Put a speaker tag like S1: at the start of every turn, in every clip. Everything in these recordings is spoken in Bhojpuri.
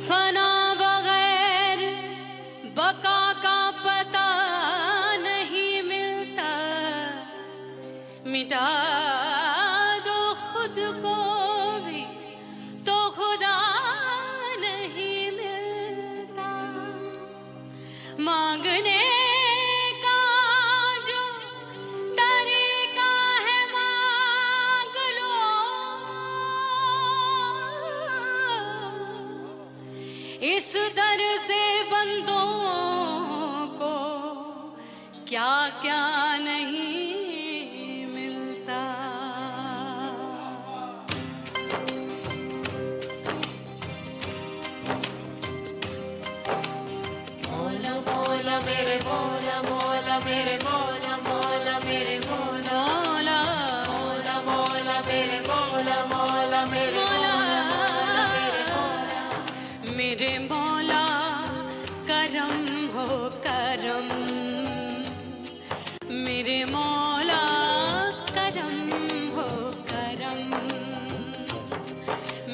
S1: फना बगैर बका का पता नहीं मिलता, मिटा दो खुद को भी तो खुदा नहीं मिलता। मांगने का जो तरीका है मांग लो, इस दर से बंदों को क्या क्या नहीं मिलता। मौला मौला मेरे मौला, मौला मेरे मौला, मौला मेरे मौला, मौला मौला मेरे मौला, मौला मेरे मौला, मौला मेरे मौला। मेरे मौला करम हो करम, मेरे मौला करम हो करम,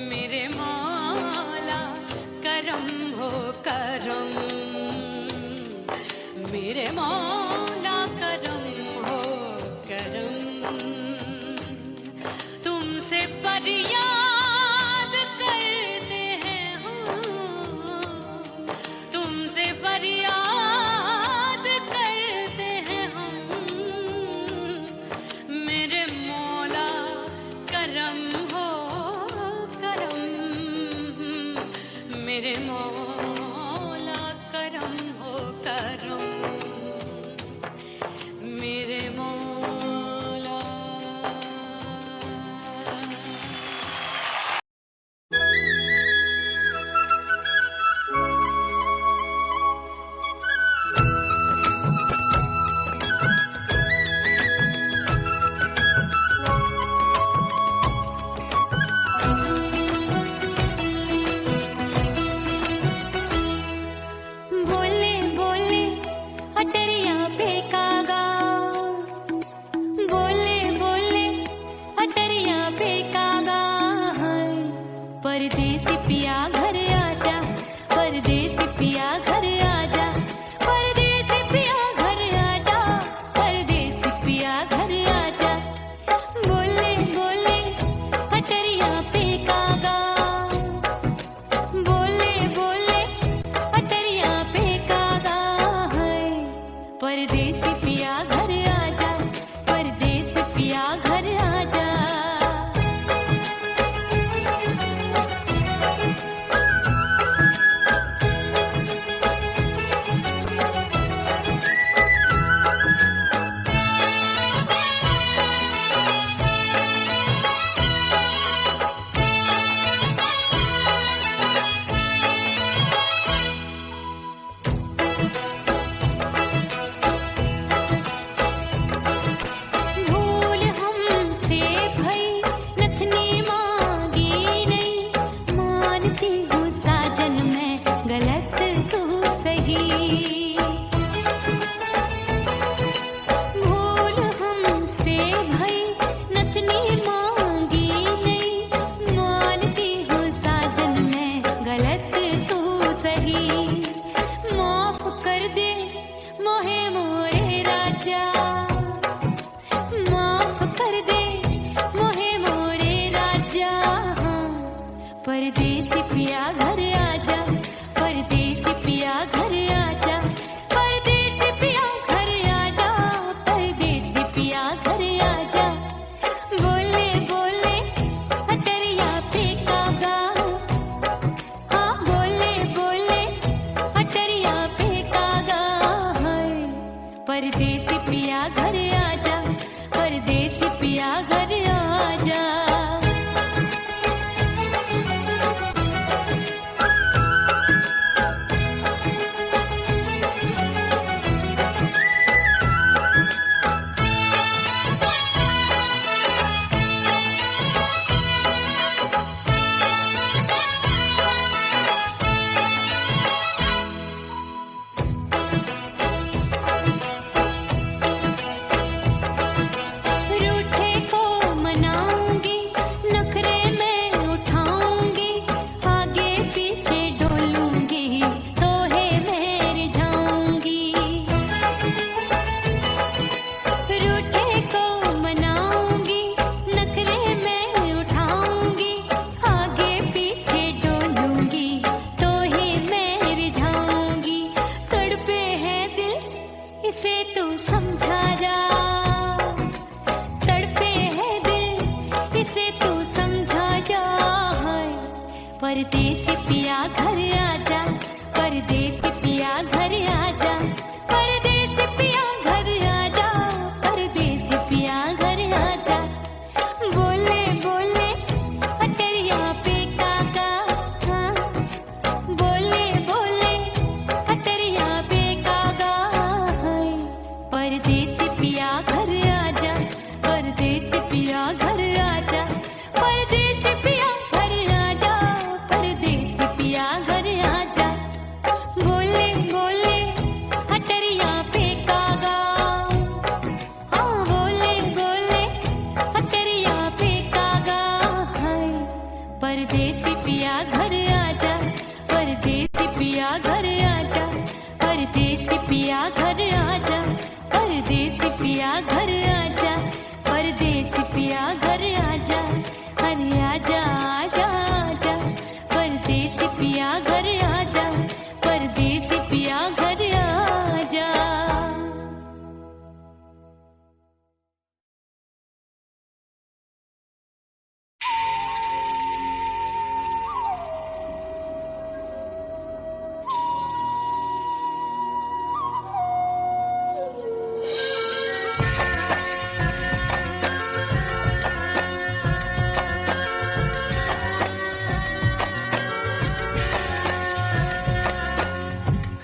S1: मेरे मौला करम हो करम, मेरे मौला करम हो करम। तुमसे फरियाद करते हैं हम, तुमसे फरियाद करते हैं हम, मेरे मौला करम हो करम, मेरे मौला करम हो करम, मेरे मौला। बोले बोले अटरिया फेंकागा, बोले बोले अटरिया फेंकागा, परदेसी पिया घर आजा, परदेसी पिया घर आजा, परदेसी पिया घर आजा, परदेसी पिया घर आजा। बोले बोले अटरिया फेंकागा, बोले बोले अटरिया फेंकागा, परदेसी पिया घर आजा, परदेसी पिया घर आजा। भूल हमसे भई नथनी मांगी नहीं, मानती हूँ साजन मैं गलत तू सही। भूल हमसे भई नथनी मांगी नहीं, मानती हूँ साजन मैं गलत तू सही। माफ कर दे मोहे मोरे राजा, माफ कर दे मोहे मोरे राजा, परदेसी पिया घर आजा, परदेसी पिया घर आजा, परदेसी पिया घर आजा, परदेसी पिया घर आजा। बोले बोले अटरिया फेंकागा, हाँ बोले बोले अटरिया फेंकागा, परदेसी पिया घर आजा, परदेसी पिया घर आजा। पिया घर आजा, परदेसी पिया घर आजा, परदेसी पिया घर आजा, परदेसी पिया घर आजा। बोले बोले अटरिया पे कागा, हाँ बोले बोले अटरिया पे कागा, हाय परदेसी पिया घर आजा, परदेसी पिया घर आजा, परदेसी पिया घर आजा, परदेसी पिया घर आजा। बोले बोले अटरिया पे कागा, हाँ बोले बोले अटरिया पे कागा, हाय परदेसी पिया घर आजा, परदेसी पिया घर आजा, परदेसी पिया घर आजा, परदेसी पिया घर आजा, परदेसी पिया घर आजा, अरे आजा आजा आजा, परदेसी पिया घर आजा, परदेसी पिया घर आजा।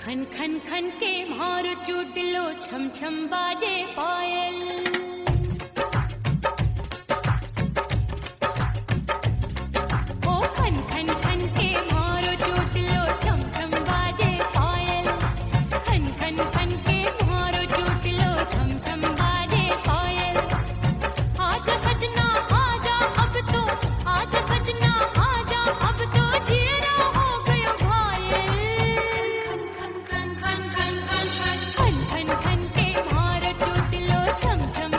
S1: खन खन खन के मार चुटलो, छम छम बाजे पायल, ओ खन खन खन के मार चुटलो, छम छम बाजे पायल, खन खन खन के मार चुटलो, छम छम बाजे पायल। आजा सजना आजा अब तो, आजा सजना आजा अब तो, जीरा हो गयो घायल। खन खन खन खन खन खन खन खन के मार चुटलो, छम छम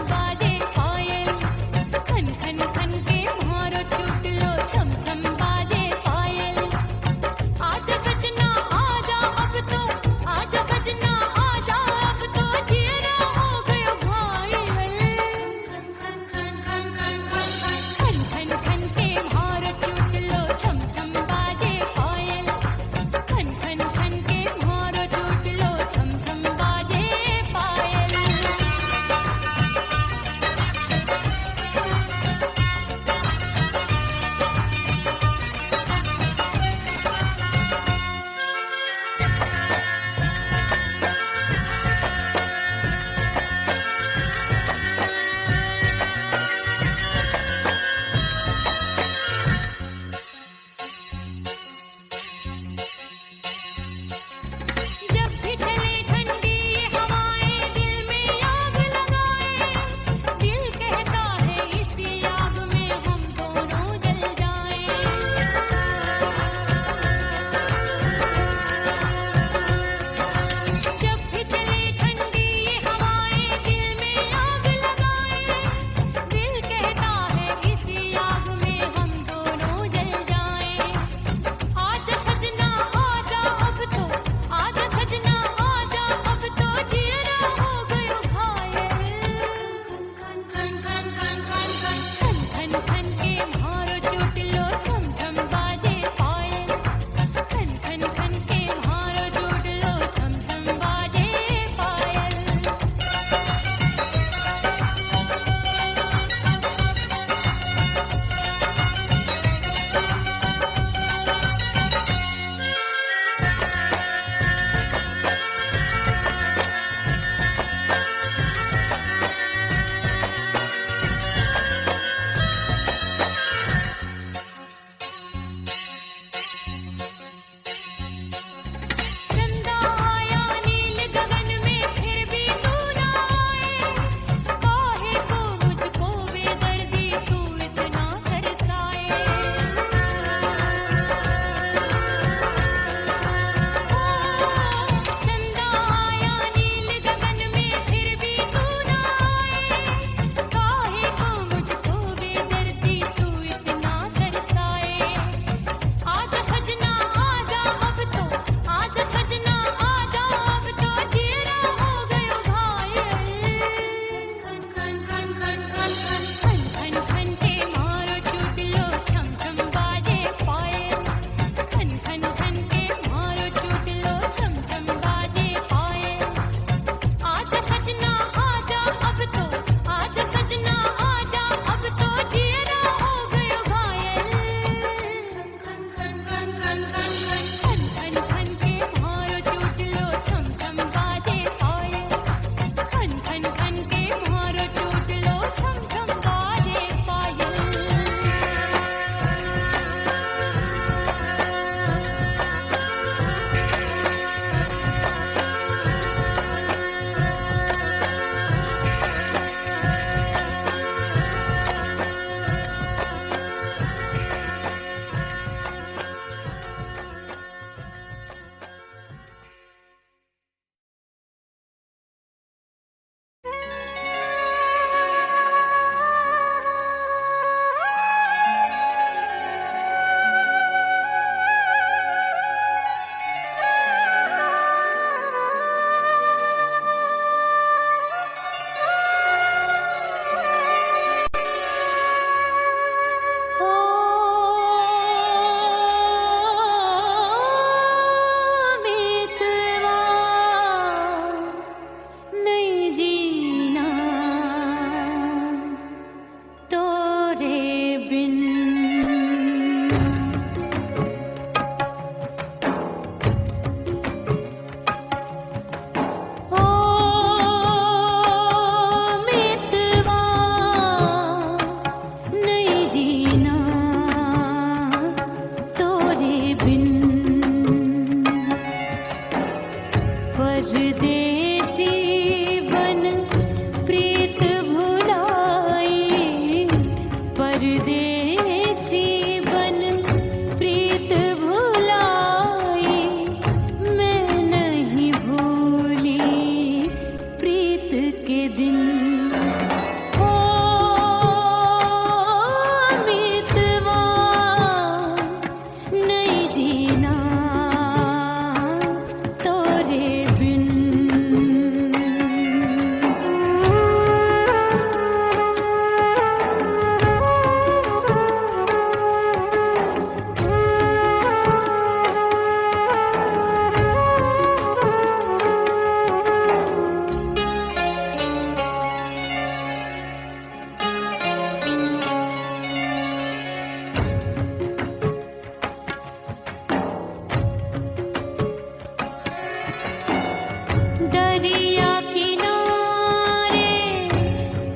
S1: दरिया किनारे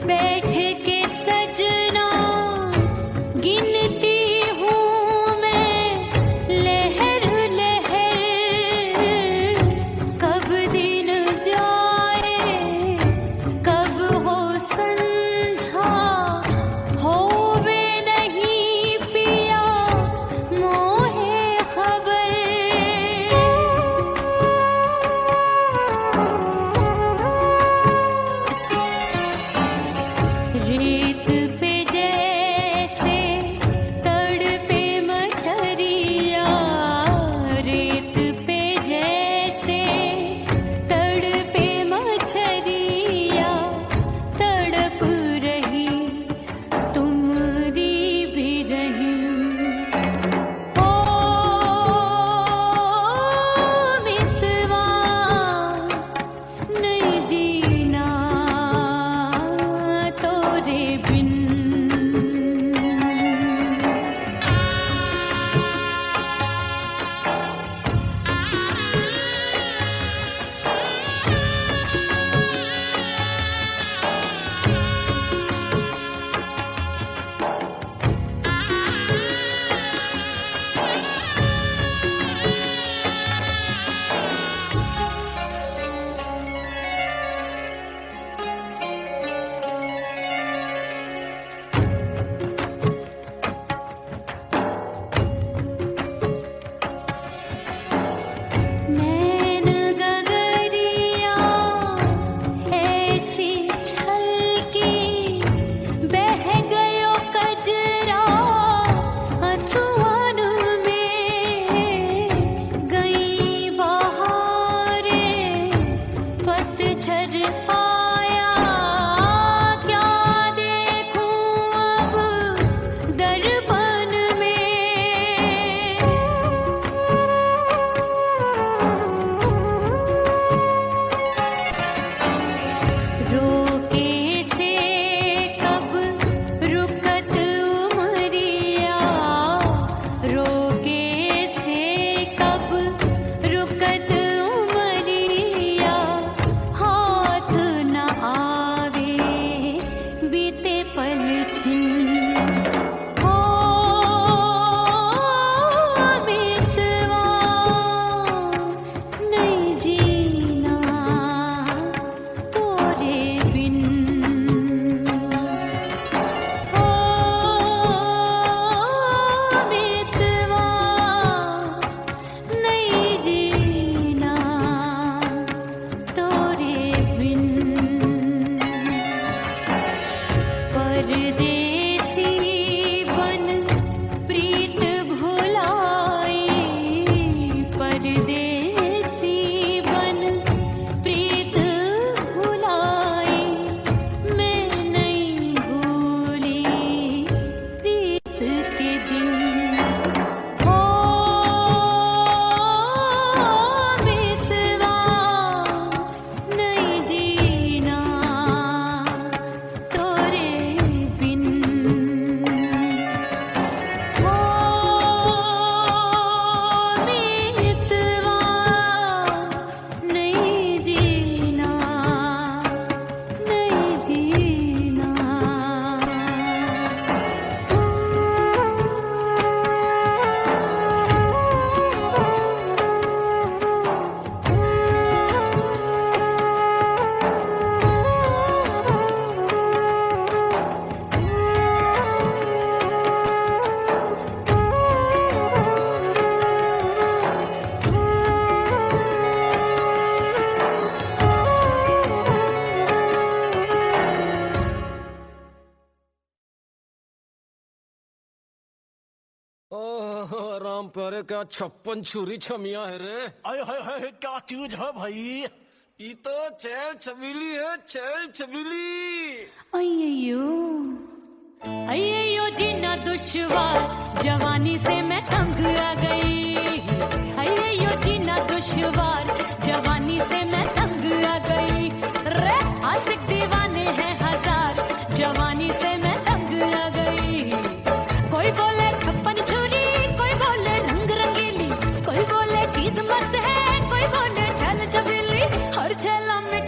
S1: बैठ के सजना गिनती हूँ मैं लहर लहर, कब दिन जाए कब हो संझा, होवे नहीं पिया मोहे खबर। रेत पे जैसे तड़पे मछरिया, रेत पे जैसे तड़पे मछरिया, तड़प रही तुम्हारी भी रही। ओ मितवा नहीं जीना तोरे बिन। नैन गगरिया ऐसी छलकी, बह गयो कजरा आंसुओं में। गई बहारे पतझर आया, क्या देखूं अब दर्पण में। रोके से कब रुकत उमरिया, रोके से कब रुकत उमरिया, हाथ न आवे बीते पल छिन। ओ मितवा नहीं जीना तोरे बिन। ओ मितवा नहीं जीना तोरे बिन। परदेसी बन प्रीत भुलाई, परदेसी बन प्रीत भुलाई, मैं नहीं भूली प्रीत के दिन। ओ मितवा नहीं जीना तोरे बिन। ओ मितवा नहीं जीना, नहीं जीना।
S2: ओह राम प्यारे, क्या 56 छुरी छमिया है रे।
S3: अरे हाय हाय क्या चीज है भाई।
S2: ये तो छैल छबीली है, छैल छबीली।
S1: अय्यो अय्यो जीना दुश्वार, जवानी से मैं तंग आ गई। अय्यो जीना दुश्वार, जवानी से मैं तंग आ गई। रे आशिक दीवाने हैं हजार, जवानी से मैं तंग आ गई। कोई बोले 56 छुरी, कोई बोले रंग रंगीली, कोई बोले चीज मस्त है, कोई बोले छैल छबीली। हर छैला में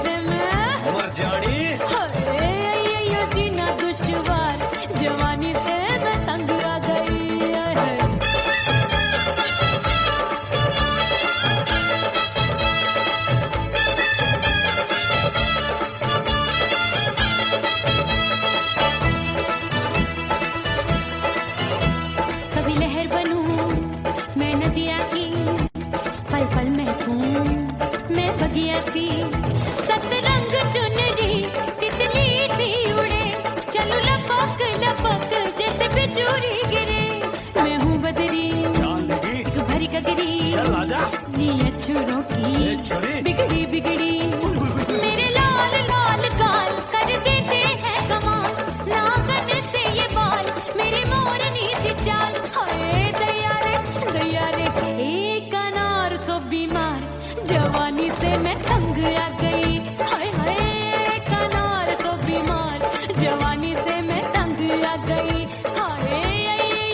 S1: से मैं
S2: मर जानी
S1: हाय ये जीना दुश्वार जवानी से मैं तंग आ गई है। कभी लहर बनूं मैं नदिया की, पल पल महकूं मैं बगिया सी, सतरंग चुनरी तितली सी उड़े, चलूं लपक लपक जैसे बिजूरी गिरे। मैं हूँ बदरी
S3: जान लगी
S1: भरी गगरी,
S3: चल आजा
S1: नीयत छुरों की
S3: ए छोरी
S1: बिगड़ी बिगड़ी, मेरे लाल लाल गाल कर देते हैं कमाल, नागन से ये बाल मेरी मोरनी सी चाल। हाय दया रे एक अनार सो बीमार जवानी से मैं तंग आ गई। हाय हाय एक अनार सो बीमार जवानी से मैं तंग आ गई। हाय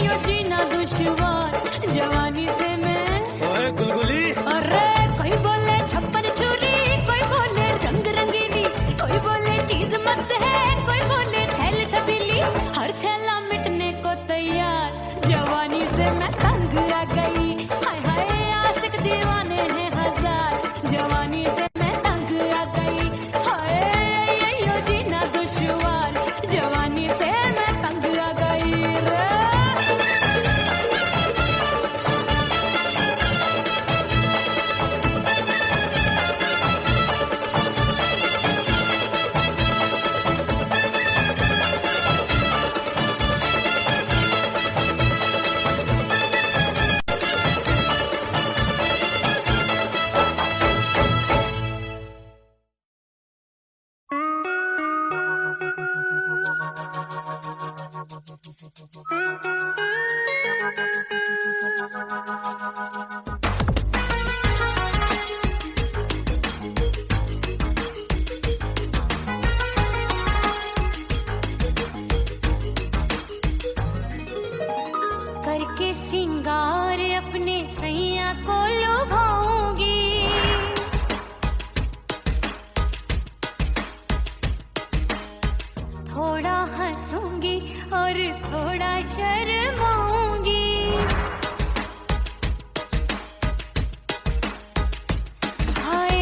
S1: यो जीना दुश्वार जवानी से मैं।
S2: ओए गुलगुली
S1: अरे कोई बोले छप्पन छुरी, कोई बोले रंग रंगीली, कोई बोले चीज मस्त है, कोई बोले छैल छबीली, हर छैला मिटने को तैयार जवानी से मैं तंग आ गई। हाय हाय आशिक दीवाने हैं हजार जवानी से मैं तंग आ गई। हाय यो जीना दुश्वार जवानी से मैं तंग आ गई रे। करके सिंगार अपने सैया को लुभाऊंगी, थोड़ा हंसूंगी और थोड़ा शर्माऊंगी। हाय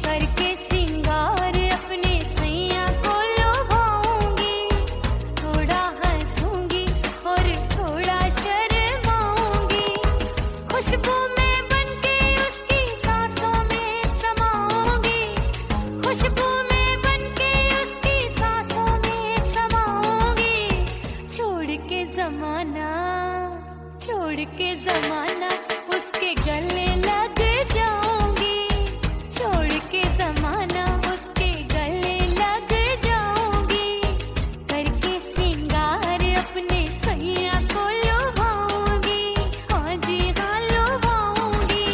S1: करके सिंगार अपने सैया को लुभाऊंगी, थोड़ा हंसूंगी और थोड़ा शर्माऊंगी। खुशबू में बनके उसकी सांसों में समाऊंगी, खुशबू में बनके उसकी सांसों में समाऊंगी। छोड़ के जमाना उसके गले लग जाऊंगी, छोड़ के जमाना उसके गले लग जाऊंगी। करके सिंगार अपने सैया को लुभाऊंगी, हाँ जी हाँ लुभाऊंगी।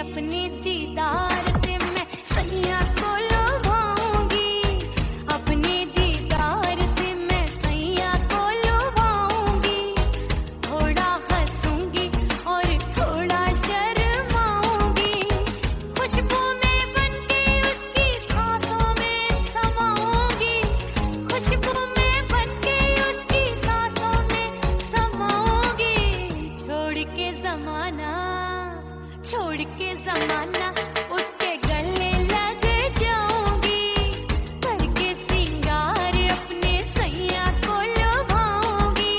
S1: अपने दीदार से मैं सैया को लुभाऊंगी, अपने दीदार से मैं सैया को लुभाऊंगी। थोड़ा हंसूंगी और थोड़ा शर्माऊंगी, खुशबू में बनके उसकी सांसों में समाऊंगी, खुशबू में बनके उसकी सांसों में समाऊंगी। छोड़ के जमाना उसके गले लग जाऊंगी, करके सिंगार अपने सैया को लुभाऊंगी।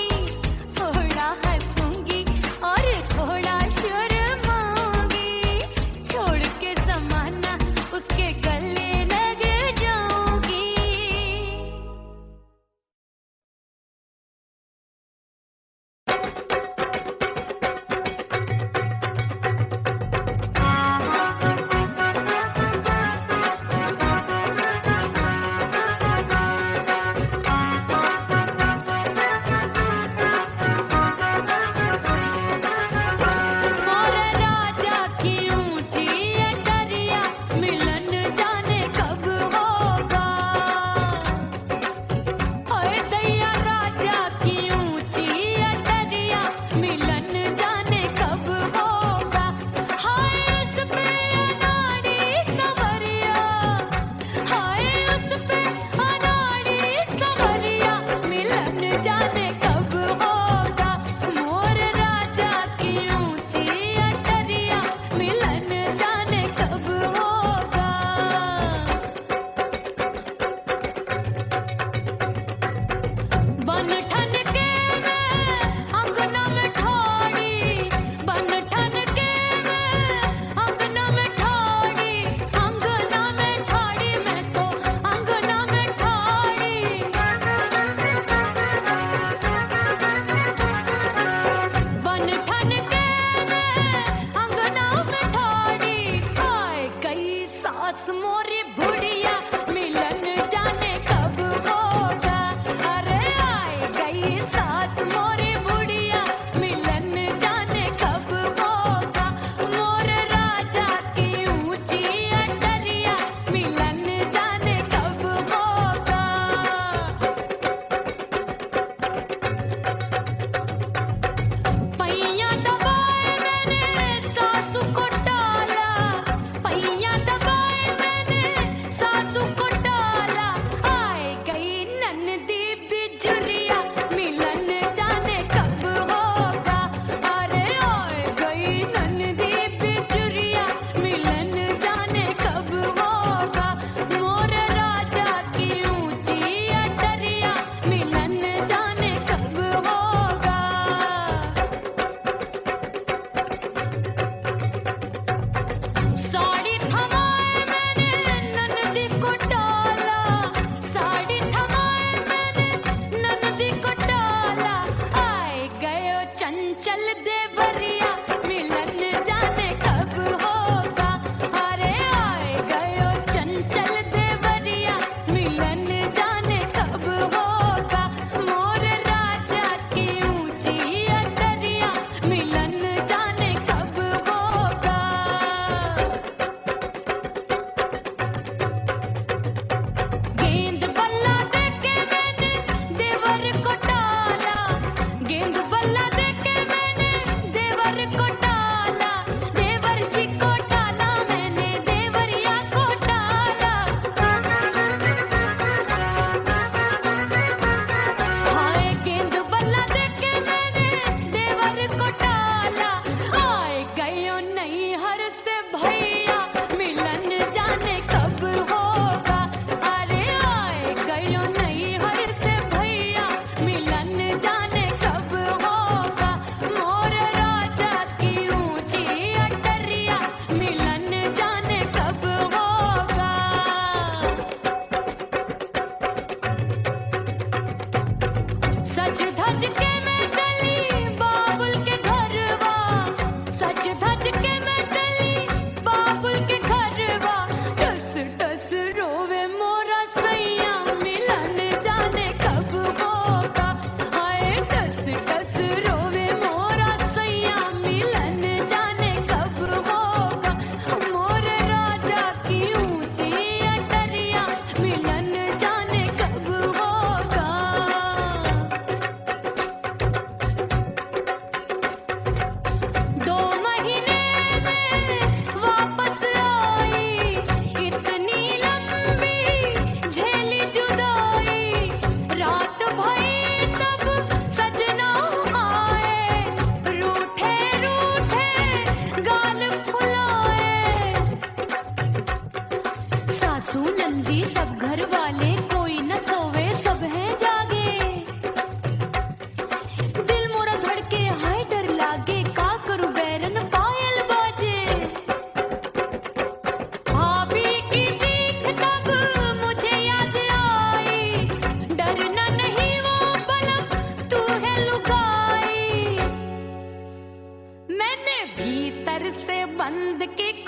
S1: थोड़ा हंसूंगी और थोड़ा शर्माऊंगी, छोड़ के जमाना उसके गले लग जाऊंगी।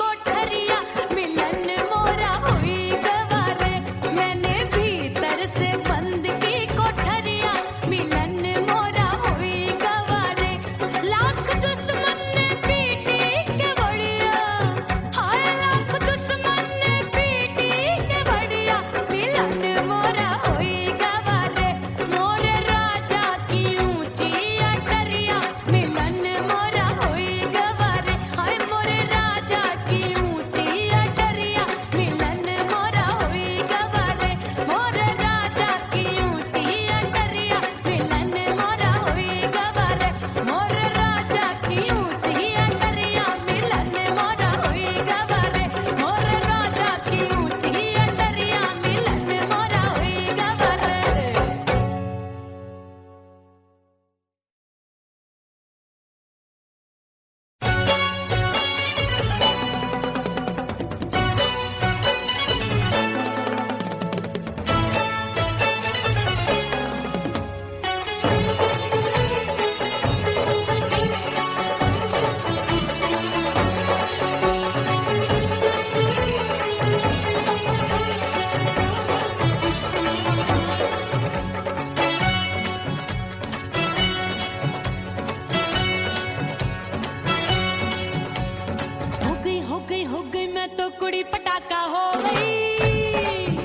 S1: कोठरिया मिलन मोरा हुई गवारे मैंने भीतर से बंद की कोठरिया मिलन मोरा हुई गवारे लाख दुश्मन ने पीटी के बढ़िया हाय लाख दुश्मन ने पीटी के बढ़िया मिलन मोरा हुई गवारे मोरे राजा की ऊंची अटरिया मिलन मोरा हुई गवारे हाय मोरे राजा की ऊंची अटरिया मिलन मोरा हुई गवारे मोरे राजा की ऊंची अटरिया मिलन मोरा हुई गवारे मोरे राजा की ऊंची अटरिया मिलन मोरा हुई गवारे मोरे राजा की ऊंची अटरिया मिलन मोरा हुई गवारे हो गई मैं तो कुड़ी पटाखा हो गई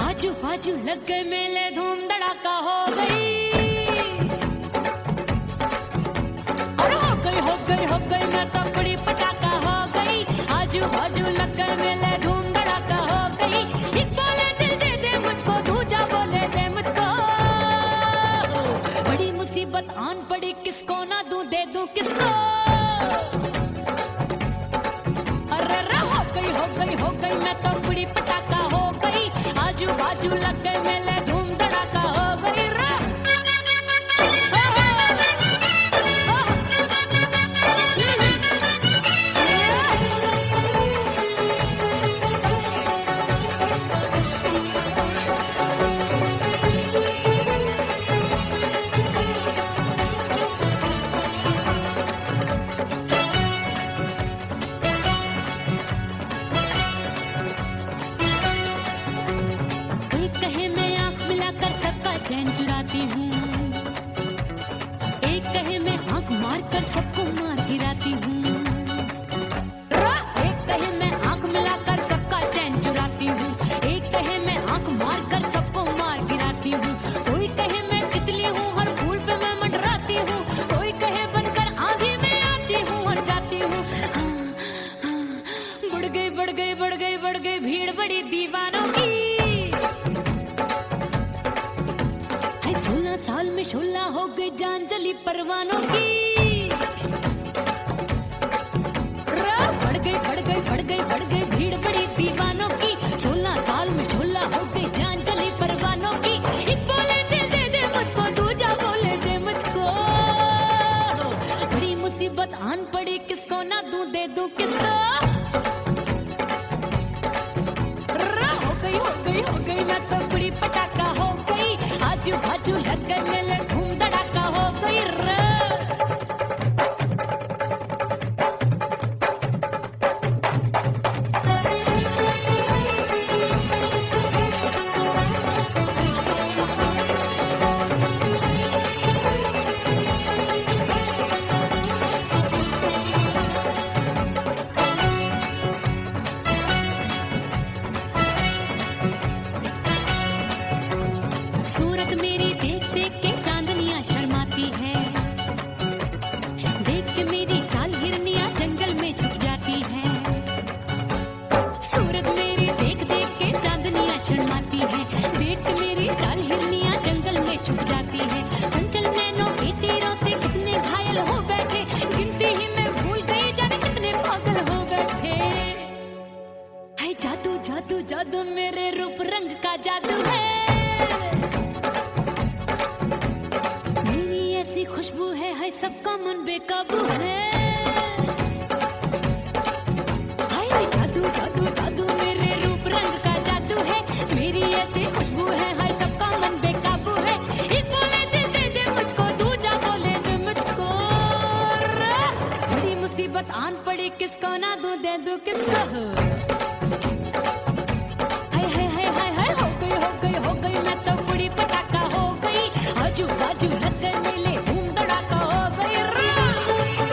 S1: आजू बाजू लग गए मेले धूम धड़ाका हो गई और हो गई मैं तो कुड़ी पटाखा हो गई आजू बाजू लग गए मेले धूम धड़ाका हो गई एक बोले दिल दे दे मुझको दूजा बोले दे मुझको बड़ी मुसीबत आन पड़ी किसको ना दूं दे दूं किसको हो गई मैं तो कुड़ी पटाखा हो गई आजू बाजू लग गए मेले धूम धड़ाका हो गई रे कोई कहे मैं आंख मिलाकर सबका चैन चुराती हूँ एक कहे मैं आंख मारकर सबको मार गिराती हूँ एक कहे मैं आंख मिलाकर सबका चैन चुराती हूँ एक कहे मैं आंख मारकर सबको मार गिराती हूँ कोई कहे मैं तितली हूँ हर फूल पे मैं मंडराती हूँ कोई कहे बनकर आंधी में आती हूँ और जाती हूँ बढ़ गई भीड़ बड़ी दीवानों की 16 साल में शोला हो गई जान जली परवानों की बढ़ गई भीड़ बड़ी दीवानों की 16 साल में शोला हो गई जान जली परवानों की एक बोले दिल दे दे मुझको दूजा बोले दे मुझको बड़ी मुसीबत आन पड़ी किसको ना दूं दे दूं किसको हो गई मैं तो कुड़ी पटाखा हो गई आजू बाजू लग गए मेले धूम धड़ाका हो गई रे सूरत मेरी देख देख के चांदनियां शर्माती है देख के मेरी चाल हिरनियां जंगल में छुप जाती है सूरत मेरी देख देख के चांदनियां शर्माती है देख के मेरी चाल हिरनियां जंगल में छुप जाती है चंचल नैनों के तीरों से कितने घायल हो बैठे गिनती ही मैं भूल गई जाने कितने पागल हो बैठे है जादू जादू जादू मेरे रूप रंग का जादू है खुशबू है सबका मन बेकाबू है हाय जादू जादू जादू मेरे रूप रंग का जादू है मेरी ऐसी खुशबू है हाय सबका मन बेकाबू है एक बोले दिल दे दे मुझको दूजा बोले दे मुझको बड़ी मुसीबत बात आन पड़ी किसको ना दूं दे दूं किसको हाय हाय हाय हाय हाय हो गई मैं तो बुढ़ी पटाखा हो गई आजू बाजू लग गए मेले धूम धड़ाका हो गई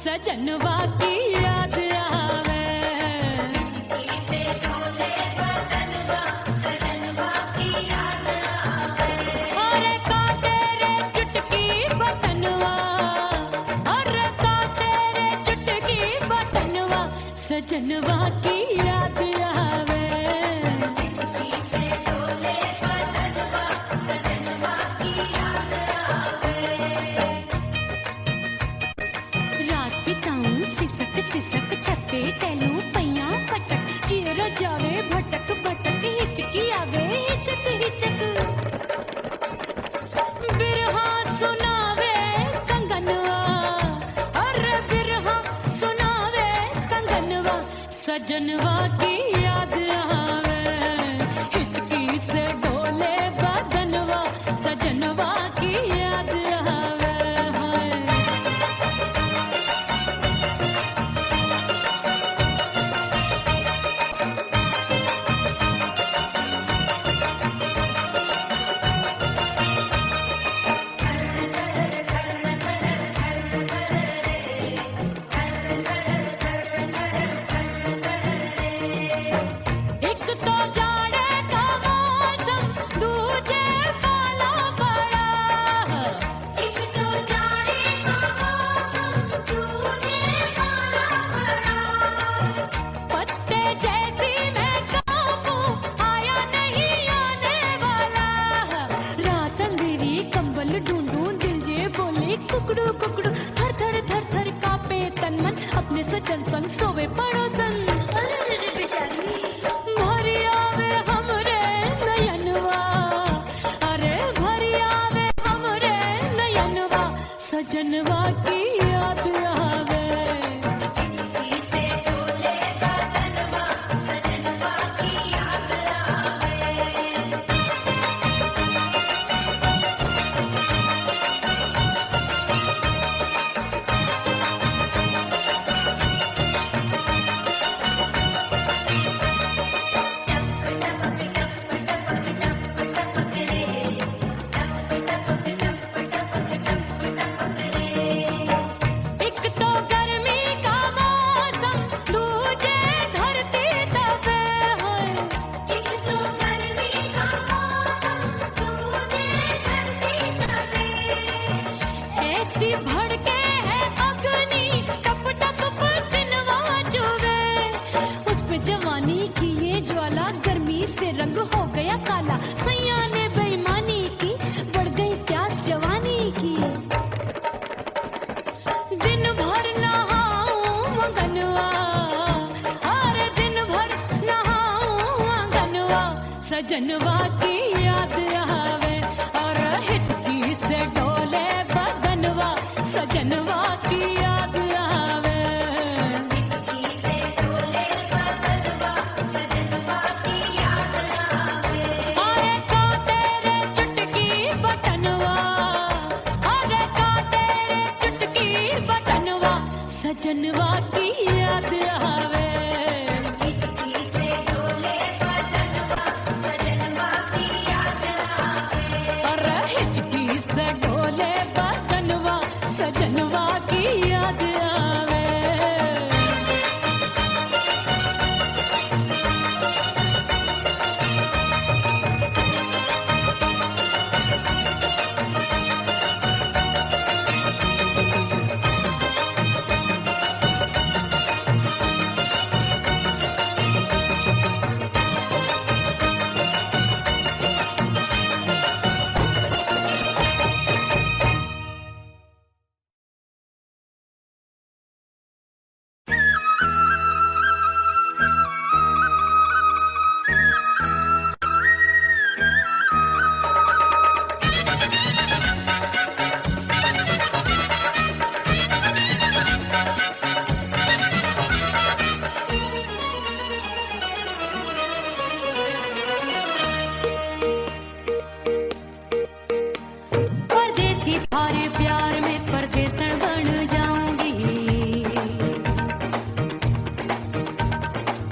S1: सजनवा की याद आवे अरे का तेरे चुटकी बटनवा अरे का तेरे चुटकी बटनवा सजनवा की याद आवे सिसक छत्ते टेलू पैया पटक चेहरा जावे भटक भटक हिचकी आवे हिचक हिचक बिरहा सुनावे कंगनवा अरे बिरहा सुनावे कंगनवा सजनवा की याद आवे हिचकी से डोले बदनवा सजनवा की याद आवे कुकड़ू कुकड़ू थर थर थर थर कापे तन मन अपने सजन संग सोवे पड़ोसन भरी आवे हमरे नयनवा अरे भरी आवे हमरे नयनवा सजनवा की याद आवे भड़के है अग्नि टप टप पसीनवा चुवे उस पे जवानी की ये ज्वाला गर्मी से रंग हो गया काला सैया ने बेईमानी की बढ़ गई प्यास जवानी की दिन भर नहाऊं मगनवा अरे दिन भर नहाऊं मगनवा सजनवा की याद आवे और हिचकी से डोले बदनवा सजनवा की याद आवे अरे का तेरे चुटकी बटनवा अरे का तेरे चुटकी बटनवा सजनवा की याद आवे अरे हिचकी से डोले बदनवा सजनवा की याद आवे। परदेसी थारे प्यार में परदेसन बन जाऊंगी।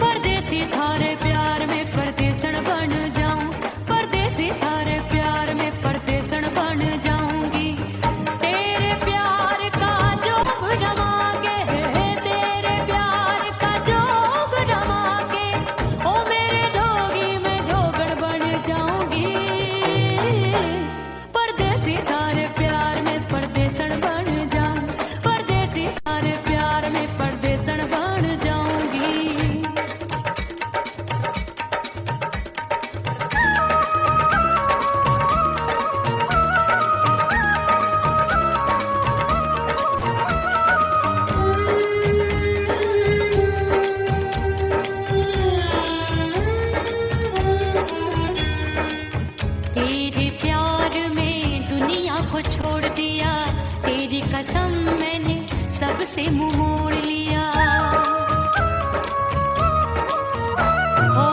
S1: परदेसी थारे प्यार में परदेसन बन जाऊं। परदेसी थारे प्यार में परदेसन बन जाऊंगी। तेरे प्यार का जोग जमा के, तेरे प्यार का जोग जमा के, ओ मेरे जोगी में जोगड़ बन जाऊंगी। परदेसी थारे प्यार में परदेसन बन जाऊं। परदेसी थारे प्यार में परदेसन बन जाऊंगी। तेरे प्यार में दुनिया को छोड़ दिया। तेरी कसम मैंने सबसे मुंह मोड़ लिया। हो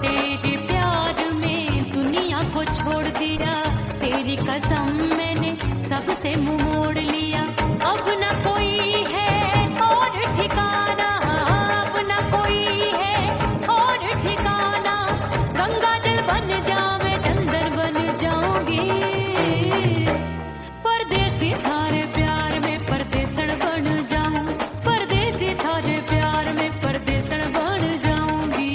S1: तेरे प्यार में दुनिया को छोड़ दिया। तेरी कसम मैंने सबसे मुंह मोड़ लिया। अब न कोई है और ठिकाना, अब न कोई है और ठिकाना। गंगा जल बन जावे, चंदन बन जाऊंगी। परदेसी थारे प्यार में परदेसन बन जाऊं। परदेसी थारे प्यार में परदेसन बन जाऊंगी।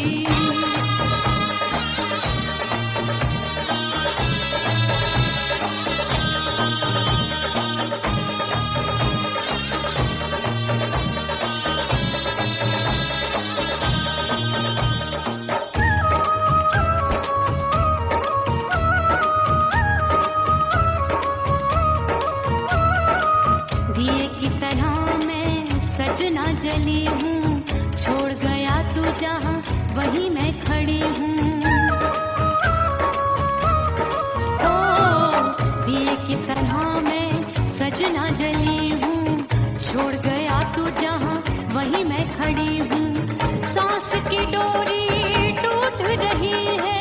S1: दिए की तरह मैं सजना जली हूँ। छोड़ गया तू जहाँ वहीं मैं खड़ी हूँ। ओ दिए की तरह मैं सजना जली हूँ। छोड़ गया तू जहाँ वहीं मैं खड़ी हूँ। सांस की डोरी टूट रही है,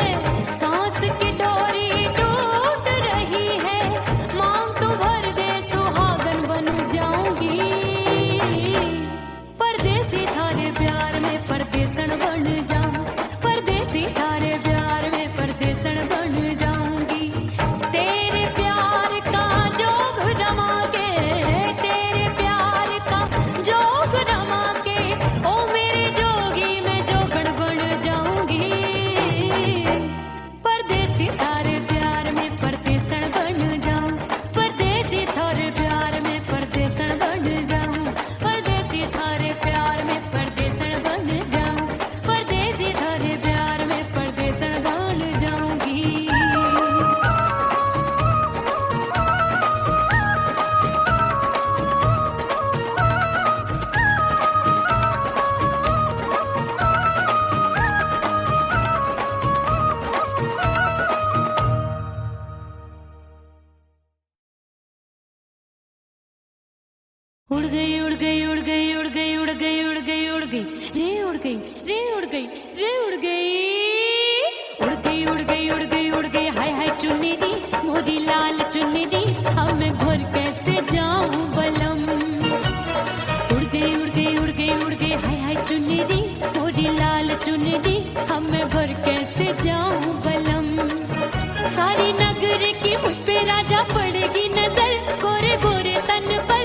S1: सांस की डोरी टूट रही है। मांग तू भर दे, सुहागन बन जाऊंगी। परदेसी थारे प्यार में परदेसन बन जाऊं। परदेसी थारे प्यार में परदेसन बन जाऊंगी। तेरे प्यार का जोग जमा के, तेरे प्यार का जोग जमा के, ओ मेरे जोगी में जोगड़ बन जाऊंगी। परदेसी थारे प्यार में परदेसन बन जाऊं। परदेसी थारे प्यार में परदेसन बन जाऊं। परदेसी थारे प्यार में परदेसन बन जाऊं। परदेसी थारे प्यार में परदेसन बन जाऊंगी। उड़ गई उड़ गई उड़ गई उड़ गई उड़ गई उड़ गई उड़ गई रे उड़ गई रे उड़ गई रे उड़ गई उड़ गई उड़ गई उड़ गई उड़ गई। हाय हाय चुन्नी दी मोरी लाल चुन्नी दी, अब मैं घर कैसे जाऊं बलम। उड़ गई उड़ गई उड़ गई उड़ गई। हाय हाय चुन्नी दी मोरी लाल चुन्नी दी, अब मैं घर कैसे जाऊं बलम। सारी नगर की मुझ पे राजा पड़ेगी नजर, गोरे गोरे तन पर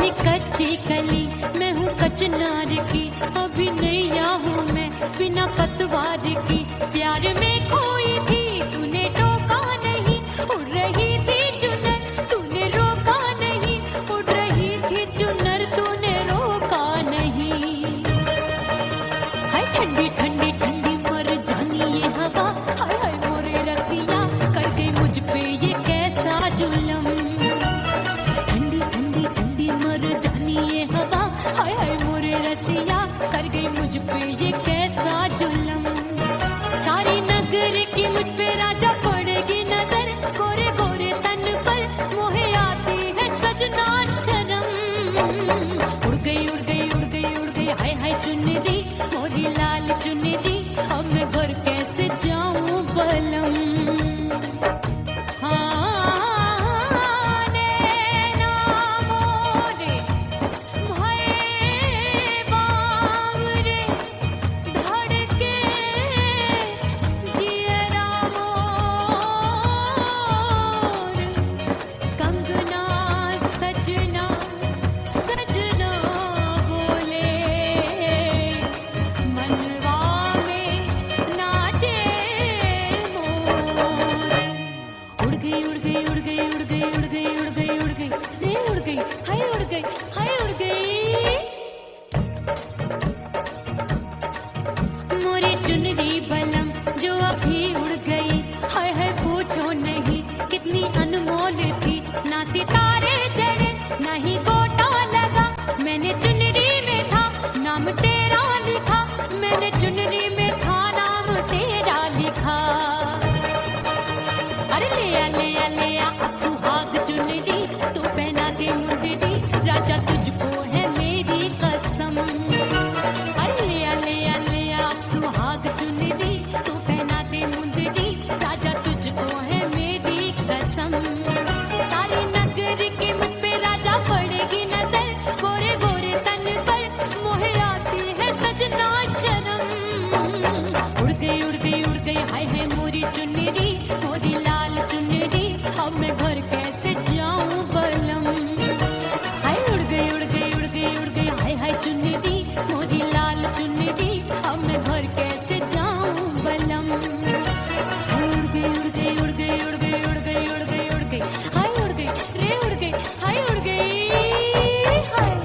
S1: वाली कच्ची कली, मैं हूँ कचनार की, अभी नैया हूँ मैं बिना पतवार की। प्यार में खोई थी तूने टोका नहीं, उड़ रही थी चुनर तूने रोका नहीं, उड़ रही थी चुनर तूने रोका नहीं। हाय ठंडी ठंडी ठंडी मर जानी ये हवा, हाय हाय मोरे रसिया कर गई मुझ पे ये कैसा जुल्म। ठंडी ठंडी ठंडी मर जानी ये हवा, हाय हाय मोरे रसिया कर गई मुझ पे ये कैसा जुल्म। सारी नगर की मुझ पे राजा पड़ेगी नजर, गोरे गोरे तन पर मोहे आती है सजना शर्म। उड़ गई उड़ गई उड़ गई उड़ गई हाय हाय चुनरी मोरी लाल चुनरी, अब मैं घर कैसे जाऊं बलम। चुनरी बलम जो अभी उड़ गई, हाय हाय पूछो नहीं कितनी अनमोल थी। ना सितारे चढ़े ना ही गोटा लगा, मैंने चुनरी में था नाम तेरा लिखा, मैंने चुनरी में था नाम तेरा लिखा। अरे ले आ अब सुहाग चुनरी, तू पहना दे मुंदरी, राजा तुझको है मेरी कसम। अरे ले आ सुहाग चुनरी, तू पहना दे मुंदरी, राजा तुझको है मेरी कसम। सारी नगर की मुझ पे राजा पड़ेगी नजर, गोरे गोरे तन पर मोहे आती है सजना शर्म। उड़ गई उड़ गई उड़ गई हाय हाय मोरी चुनरी, मोरी लाल चुनरी, अब मैं घर कैसे जाऊं बलम। हाय उड़ गई उड़ गई उड़ गई उड़ गई हाय हाय चुनरी मोरी लाल चुनरी, अब मैं घर कैसे जाऊं बलम। उड़ गई उड़ गई उड़ गई उड़ गई उड़ गई उड़ गई उड़ गई हाय उड़ गई रे उड़ गई हाय उड़ गई हाय।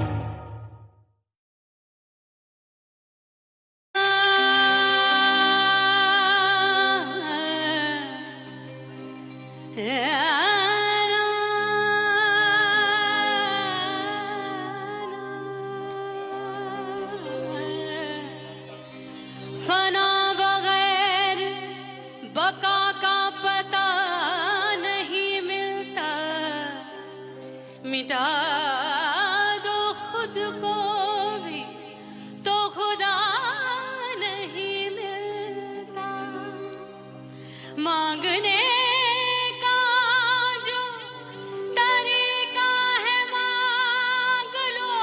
S1: फना बगैर बका का पता नहीं मिलता, मिटा दो खुद को भी तो खुदा नहीं मिलता। मांगने का जो तरीका है मांग लो,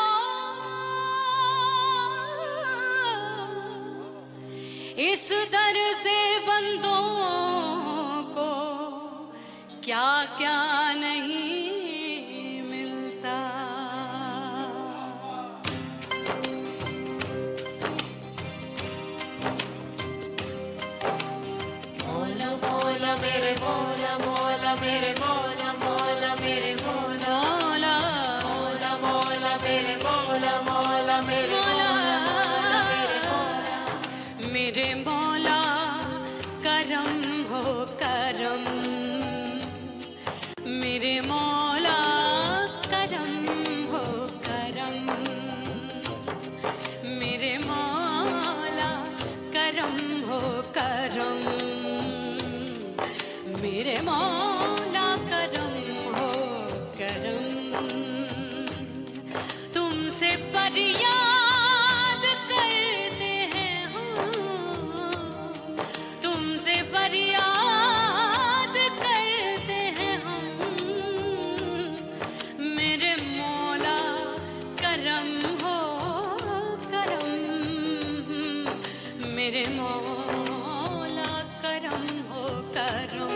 S1: इस दर से बंदों को क्या क्या नहीं मिलता। मौला मौला मेरे मौला मौला मेरे मौला मौला मेरे मौला मौला मौला मेरे मौला मौला मेरे मौला मेरे मौला मेरे मौला करम हो करम। मेरे मौला करम हो करम, मेरे मौला करम हो करम, मेरे मौला करम हो करम। तुमसे फरियाद करते हैं हम, तुमसे फरियाद करते हैं हम, मेरे मौला करम हो करम, मेरे मौला करम हो करम।